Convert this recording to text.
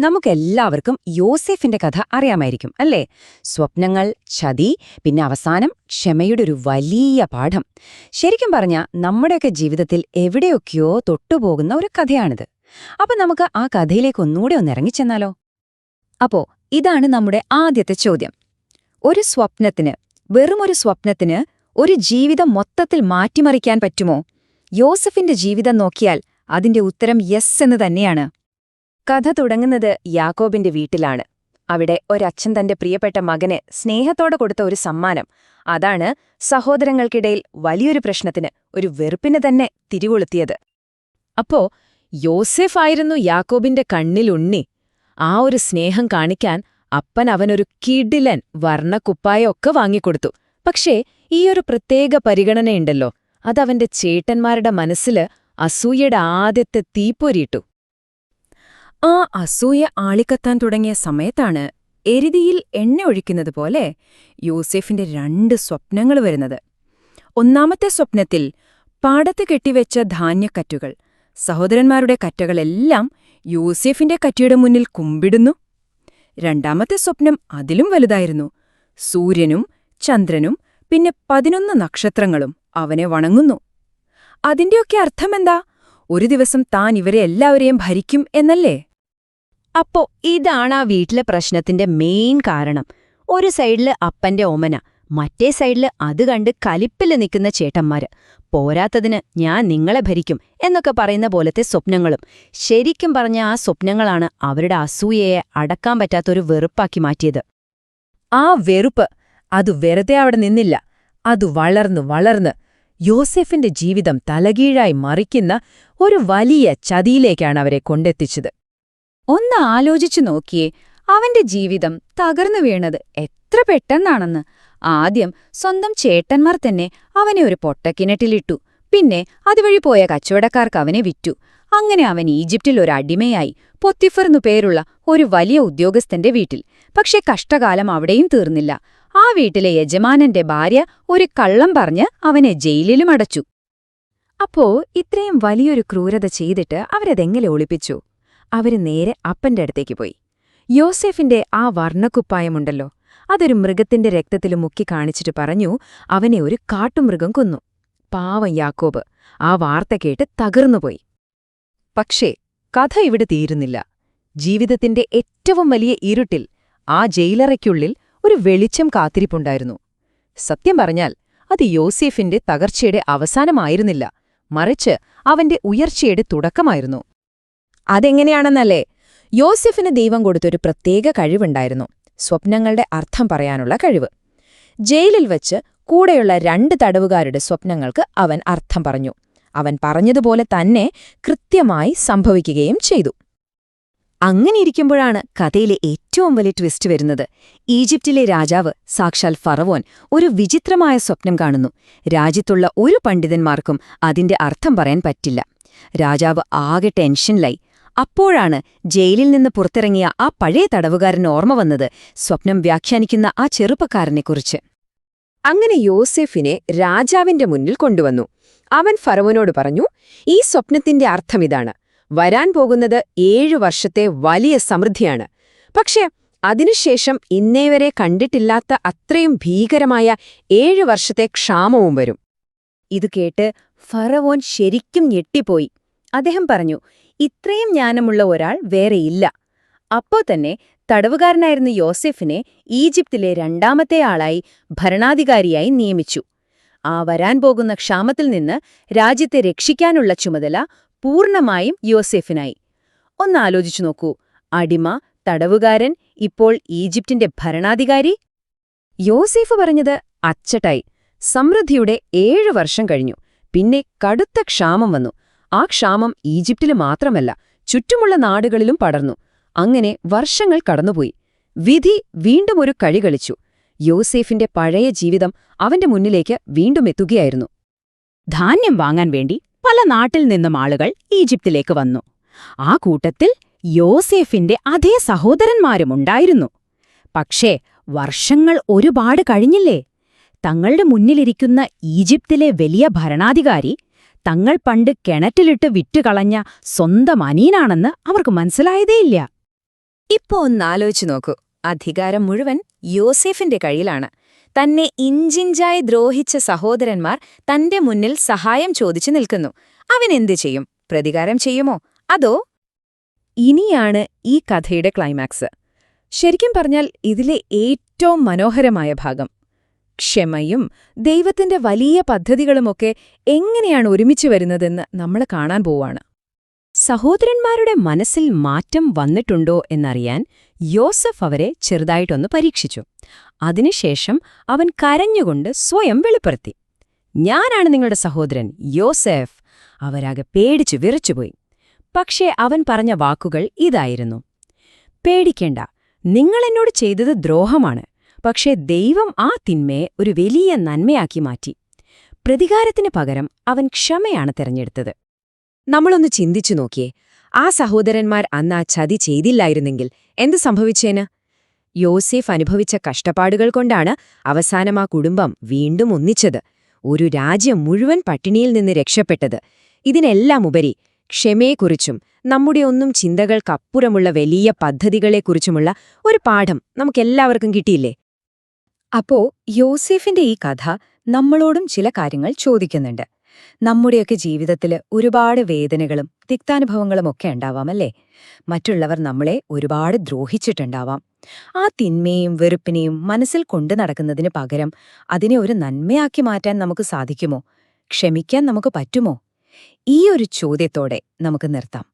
നമുക്കെല്ലാവർക്കും യോസേഫിന്റെ കഥ അറിയാമായിരിക്കും അല്ലേ? സ്വപ്നങ്ങൾ, ചതി, പിന്നെ അവസാനം ക്ഷമയുടെ ഒരു വലിയ പാഠം. ശരിക്കും പറഞ്ഞാൽ നമ്മുടെയൊക്കെ ജീവിതത്തിൽ എവിടെയൊക്കെയോ തൊട്ടുപോകുന്ന ഒരു കഥയാണിത്. അപ്പൊ നമുക്ക് ആ കഥയിലേക്ക് ഒന്നുകൂടെ ഒന്ന് ഇറങ്ങിച്ചെന്നാലോ? അപ്പോ ഇതാണ് നമ്മുടെ ആദ്യത്തെ ചോദ്യം. ഒരു സ്വപ്നത്തിന്, വെറുമൊരു സ്വപ്നത്തിന് ഒരു ജീവിതം മൊത്തത്തിൽ മാറ്റിമറിക്കാൻ പറ്റുമോ? യോസഫിന്റെ ജീവിതം നോക്കിയാൽ അതിന്റെ ഉത്തരം യെസ് എന്ന് തന്നെയാണ്. കഥ തുടങ്ങുന്നത് യാക്കോബിന്റെ വീട്ടിലാണ്. അവിടെ ഒരച്ഛൻ തന്റെ പ്രിയപ്പെട്ട മകന് സ്നേഹത്തോടെ കൊടുത്ത ഒരു സമ്മാനം. അതാണ് സഹോദരങ്ങൾക്കിടയിൽ വലിയൊരു പ്രശ്നത്തിന്, ഒരു വെറുപ്പിന് തന്നെ തിരികൊളുത്തിയത്. അപ്പോ യോസെഫായിരുന്നു യാക്കോബിന്റെ കണ്ണിലുണ്ണി. ആ ഒരു സ്നേഹം കാണിക്കാൻ അപ്പൻ അവനൊരു കിടിലൻ വർണ്ണക്കുപ്പായൊക്കെ വാങ്ങിക്കൊടുത്തു. പക്ഷേ ഈയൊരു പ്രത്യേക പരിഗണനയുണ്ടല്ലോ, അതവന്റെ ചേട്ടന്മാരുടെ മനസ്സില് അസൂയയുടെ ആദ്യത്തെ തീപ്പൊരിയിട്ടു. ആ അസൂയ ആളിക്കത്താൻ തുടങ്ങിയ സമയത്താണ് എരുതിയിൽ എണ്ണ ഒഴിക്കുന്നത് പോലെ യോസേഫിന്റെ 2 സ്വപ്നങ്ങൾ വരുന്നത്. ഒന്നാമത്തെ സ്വപ്നത്തിൽ പാടത്ത് കെട്ടിവെച്ച ധാന്യക്കറ്റുകൾ, സഹോദരന്മാരുടെ കറ്റകളെല്ലാം യോസേഫിന്റെ കറ്റയുടെ മുന്നിൽ കുമ്പിടുന്നു. രണ്ടാമത്തെ സ്വപ്നം അതിലും വലുതായിരുന്നു. സൂര്യനും ചന്ദ്രനും പിന്നെ 11 നക്ഷത്രങ്ങളും അവനെ വണങ്ങുന്നു. അതിന്റെയൊക്കെ അർത്ഥമെന്താ? ഒരു ദിവസം താൻ ഇവരെ എല്ലാവരെയും ഭരിക്കും എന്നല്ലേ? അപ്പോ ഇതാണ് ആ വീട്ടിലെ പ്രശ്നത്തിന്റെ മെയിൻ കാരണം. ഒരു സൈഡില് അപ്പന്റെ ഓമന, മറ്റേ സൈഡില് അത് കണ്ട് കലിപ്പില് നിൽക്കുന്ന ചേട്ടന്മാര്. പോരാത്തതിന് ഞാൻ നിങ്ങളെ ഭരിക്കും എന്നൊക്കെ പറയുന്ന പോലത്തെ സ്വപ്നങ്ങളും. ശരിക്കും പറഞ്ഞ ആ സ്വപ്നങ്ങളാണ് അവരുടെ അസൂയയെ അടക്കാൻ പറ്റാത്തൊരു വെറുപ്പാക്കി മാറ്റിയത്. ആ വെറുപ്പ് അത് വെറുതെ അവിടെ നിന്നില്ല. അത് വളർന്ന് യോസെഫിന്റെ ജീവിതം തലകീഴായി മറിക്കുന്ന ഒരു വലിയ ചതിയിലേക്കാണ് അവരെ കൊണ്ടെത്തിച്ചത്. ഒന്ന് ആലോചിച്ചു നോക്കിയേ, അവന്റെ ജീവിതം തകർന്നു വീണത് എത്ര പെട്ടെന്നാണെന്ന്. ആദ്യം സ്വന്തം ചേട്ടന്മാർ തന്നെ അവനെ ഒരു പൊട്ടക്കിണറ്റിലിട്ടു. പിന്നെ അതുവഴി പോയ കച്ചവടക്കാർക്ക് അവനെ വിറ്റു. അങ്ങനെ അവൻ ഈജിപ്തിൽ ഒരു അടിമയായി, പൊത്തിഫർന്നു പേരുള്ള ഒരു വലിയ ഉദ്യോഗസ്ഥന്റെ വീട്ടിൽ. പക്ഷെ കഷ്ടകാലം അവിടെയും തീർന്നില്ല. ആ വീട്ടിലെ യജമാനന്റെ ഭാര്യ ഒരു കള്ളം പറഞ്ഞ് അവനെ ജയിലിലും അടച്ചു. അപ്പോ ഇത്രയും വലിയൊരു ക്രൂരത ചെയ്തിട്ട് അവരതെങ്ങനെ ഒളിപ്പിച്ചു? അവര് നേരെ അപ്പന്റെ അടുത്തേക്ക് പോയി. യോസേഫിന്റെ ആ വർണ്ണക്കുപ്പായമുണ്ടല്ലോ, അതൊരു മൃഗത്തിന്റെ രക്തത്തിൽ മുക്കി കാണിച്ചിട്ട് പറഞ്ഞു അവനെ ഒരു കാട്ടുമൃഗം കൊന്നു. പാവം യാക്കോബ് ആ വാർത്ത കേട്ട് തകർന്നുപോയി. പക്ഷേ കഥ ഇവിടെ തീരുന്നില്ല. ജീവിതത്തിന്റെ ഏറ്റവും വലിയ ഇരുട്ടിൽ, ആ ജയിലറയ്ക്കുള്ളിൽ ഒരു വെളിച്ചം കാത്തിരിപ്പുണ്ടായിരുന്നു. സത്യം പറഞ്ഞാൽ അത് യോസേഫിന്റെ തകർച്ചയുടെ അവസാനമായിരുന്നില്ല, മറിച്ച് അവന്റെ ഉയർച്ചയുടെ തുടക്കമായിരുന്നു. അതെങ്ങനെയാണെന്നല്ലേ? യോസെഫിന് ദൈവം കൊടുത്തൊരു പ്രത്യേക കഴിവുണ്ടായിരുന്നു, സ്വപ്നങ്ങളുടെ അർത്ഥം പറയാനുള്ള കഴിവ്. ജയിലിൽ വച്ച് കൂടെയുള്ള 2 തടവുകാരുടെ സ്വപ്നങ്ങൾക്ക് അവൻ അർത്ഥം പറഞ്ഞു. അവൻ പറഞ്ഞതുപോലെ തന്നെ കൃത്യമായി സംഭവിക്കുകയും ചെയ്തു. അങ്ങനെയിരിക്കുമ്പോഴാണ് കഥയിലെ ഏറ്റവും വലിയ ട്വിസ്റ്റ് വരുന്നത്. ഈജിപ്തിലെ രാജാവ്, സാക്ഷാൽ ഫറവോൻ, ഒരു വിചിത്രമായ സ്വപ്നം കാണുന്നു. രാജ്യത്തുള്ള ഒരു പണ്ഡിതന്മാർക്കും അതിന്റെ അർത്ഥം പറയാൻ പറ്റില്ല. രാജാവ് ആകെ ടെൻഷനിലായി. അപ്പോഴാണ് ജയിലിൽ നിന്ന് പുറത്തിറങ്ങിയ ആ പഴയ തടവുകാരന് ഓർമ്മ വന്നത്, സ്വപ്നം വ്യാഖ്യാനിക്കുന്ന ആ ചെറുപ്പക്കാരനെക്കുറിച്ച്. അങ്ങനെ യോസേഫിനെ രാജാവിന്റെ മുന്നിൽ കൊണ്ടുവന്നു. അവൻ ഫറവോനോട് പറഞ്ഞു, ഈ സ്വപ്നത്തിന്റെ അർത്ഥമിതാണ്. വരാൻ പോകുന്നത് 7 വർഷത്തെ വലിയ സമൃദ്ധിയാണ്. പക്ഷേ അതിനുശേഷം ഇന്നേവരെ കണ്ടിട്ടില്ലാത്ത അത്രയും ഭീകരമായ 7 വർഷത്തെ ക്ഷാമവും വരും. ഇത് കേട്ട് ഫറവോൻ ശരിക്കും ഞെട്ടിപ്പോയി. അദ്ദേഹം പറഞ്ഞു, ഇത്രയും ജ്ഞാനമുള്ള ഒരാൾ വേറെയില്ല. അപ്പോ തന്നെ തടവുകാരനായിരുന്ന യോസെഫിനെ ഈജിപ്തിലെ 2ാമത്തെ ആളായി ഭരണാധികാരിയായി നിയമിച്ചു. ആ വരാൻ പോകുന്ന ക്ഷാമത്തിൽ നിന്ന് രാജ്യത്തെ രക്ഷിക്കാനുള്ള ചുമതല പൂർണ്ണമായും യോസെഫിനായി. ഒന്നാലോചിച്ചു നോക്കൂ, അടിമ, തടവുകാരൻ, ഇപ്പോൾ ഈജിപ്തിന്റെ ഭരണാധികാരി. യോസേഫ് പറഞ്ഞത് അച്ചട്ടായി. സമൃദ്ധിയുടെ 7 വർഷം കഴിഞ്ഞു. പിന്നെ കടുത്ത ക്ഷാമം വന്നു. ആ ക്ഷാമം ഈജിപ്തില് മാത്രമല്ല, ചുറ്റുമുള്ള നാടുകളിലും പടർന്നു. അങ്ങനെ വർഷങ്ങൾ കടന്നുപോയി. വിധി വീണ്ടും ഒരു കളി കളിച്ചു. യോസേഫിന്റെ പഴയ ജീവിതം അവന്റെ മുന്നിലേക്ക് വീണ്ടും എത്തുകയായിരുന്നു. ധാന്യം വാങ്ങാൻ വേണ്ടി പല നാട്ടിൽ നിന്നും ആളുകൾ ഈജിപ്തിലേക്ക് വന്നു. ആ കൂട്ടത്തിൽ യോസേഫിന്റെ അതേ സഹോദരന്മാരുമുണ്ടായിരുന്നു. പക്ഷേ വർഷങ്ങൾ ഒരുപാട് കഴിഞ്ഞില്ലേ? തങ്ങളുടെ മുന്നിലിരിക്കുന്ന ഈജിപ്തിലെ വലിയ ഭരണാധികാരി തങ്ങൾ പണ്ട് കിണറ്റിലിട്ട് വിറ്റുകളഞ്ഞ സ്വന്തം അനിയനാണെന്ന് അവർക്ക് മനസ്സിലായതേയില്ല. ഇപ്പോ ഒന്നാലോചിച്ചു നോക്കൂ, അധികാരം മുഴുവൻ യോസേഫിന്റെ കയ്യിലാണ്. തന്നെ ഇഞ്ചിഞ്ചായി ദ്രോഹിച്ച സഹോദരന്മാർ തന്റെ മുന്നിൽ സഹായം ചോദിച്ചു നിൽക്കുന്നു. അവനെന്ത് ചെയ്യും? പ്രതികാരം ചെയ്യുമോ? അതോ? ഇനിയാണ് ഈ കഥയുടെ ക്ലൈമാക്സ്. ശരിക്കും പറഞ്ഞാൽ ഇതിലെ ഏറ്റവും മനോഹരമായ ഭാഗം. ക്ഷമയും ദൈവത്തിന്റെ വലിയ പദ്ധതികളുമൊക്കെ എങ്ങനെയാണ് ഒരുമിച്ചു വരുന്നതെന്ന് നമ്മൾ കാണാൻ പോവാണ്. സഹോദരന്മാരുടെ മനസ്സിൽ മാറ്റം വന്നിട്ടുണ്ടോ എന്നറിയാൻ യോസഫ് അവരെ ചെറുതായിട്ടൊന്ന് പരീക്ഷിച്ചു. അതിനുശേഷം അവൻ കരഞ്ഞുകൊണ്ട് സ്വയം വെളിപ്പെടുത്തി, "ഞാനാണ് നിങ്ങളുടെ സഹോദരൻ യോസേഫ്." അവരാകെ പേടിച്ചു വിറച്ചുപോയി. പക്ഷേ അവൻ പറഞ്ഞ വാക്കുകൾ ഇതായിരുന്നു: "പേടിക്കേണ്ട, നിങ്ങളെന്നോട് ചെയ്തത് ദ്രോഹമാണ്. പക്ഷേ ദൈവം ആ തിന്മയെ ഒരു വലിയ നന്മയാക്കി മാറ്റി." പ്രതികാരത്തിന് പകരം അവൻ ക്ഷമയാണ് തിരഞ്ഞെടുത്തത്. നമ്മളൊന്ന് ചിന്തിച്ചു നോക്കിയേ, ആ സഹോദരന്മാർ അന്ന് ആ ചതി ചെയ്തില്ലായിരുന്നെങ്കിൽ എന്ത് സംഭവിച്ചേന്? യോസേഫ് അനുഭവിച്ച കഷ്ടപ്പാടുകൾ കൊണ്ടാണ് അവസാനം ആ കുടുംബം വീണ്ടും ഒന്നിച്ചത്, ഒരു രാജ്യം മുഴുവൻ പട്ടിണിയിൽ നിന്ന് രക്ഷപ്പെട്ടത്. ഇതിനെല്ലാം ഉപരി ക്ഷമയെക്കുറിച്ചും നമ്മുടെ ഒന്നും ചിന്തകൾക്കപ്പുറമുള്ള വലിയ പദ്ധതികളെക്കുറിച്ചുമുള്ള ഒരു പാഠം നമുക്കെല്ലാവർക്കും കിട്ടിയില്ലേ? അപ്പോ യോസേഫിന്റെ ഈ കഥ നമ്മളോടും ചില കാര്യങ്ങൾ ചോദിക്കുന്നുണ്ട്. നമ്മുടെയൊക്കെ ജീവിതത്തില് ഒരുപാട് വേദനകളും തിക്താനുഭവങ്ങളുമൊക്കെ ഉണ്ടാവാമല്ലേ? മറ്റുള്ളവർ നമ്മളെ ഒരുപാട് ദ്രോഹിച്ചിട്ടുണ്ടാവാം. ആ തിന്മയും വെറുപ്പിനെയും മനസ്സിൽ കൊണ്ടു നടക്കുന്നതിന് പകരം അതിനെ ഒരു നന്മയാക്കി മാറ്റാൻ നമുക്ക് സാധിക്കുമോ? ക്ഷമിക്കാൻ നമുക്ക് പറ്റുമോ? ഈ ഒരു ചോദ്യത്തോടെ നമുക്ക് നിർത്താം.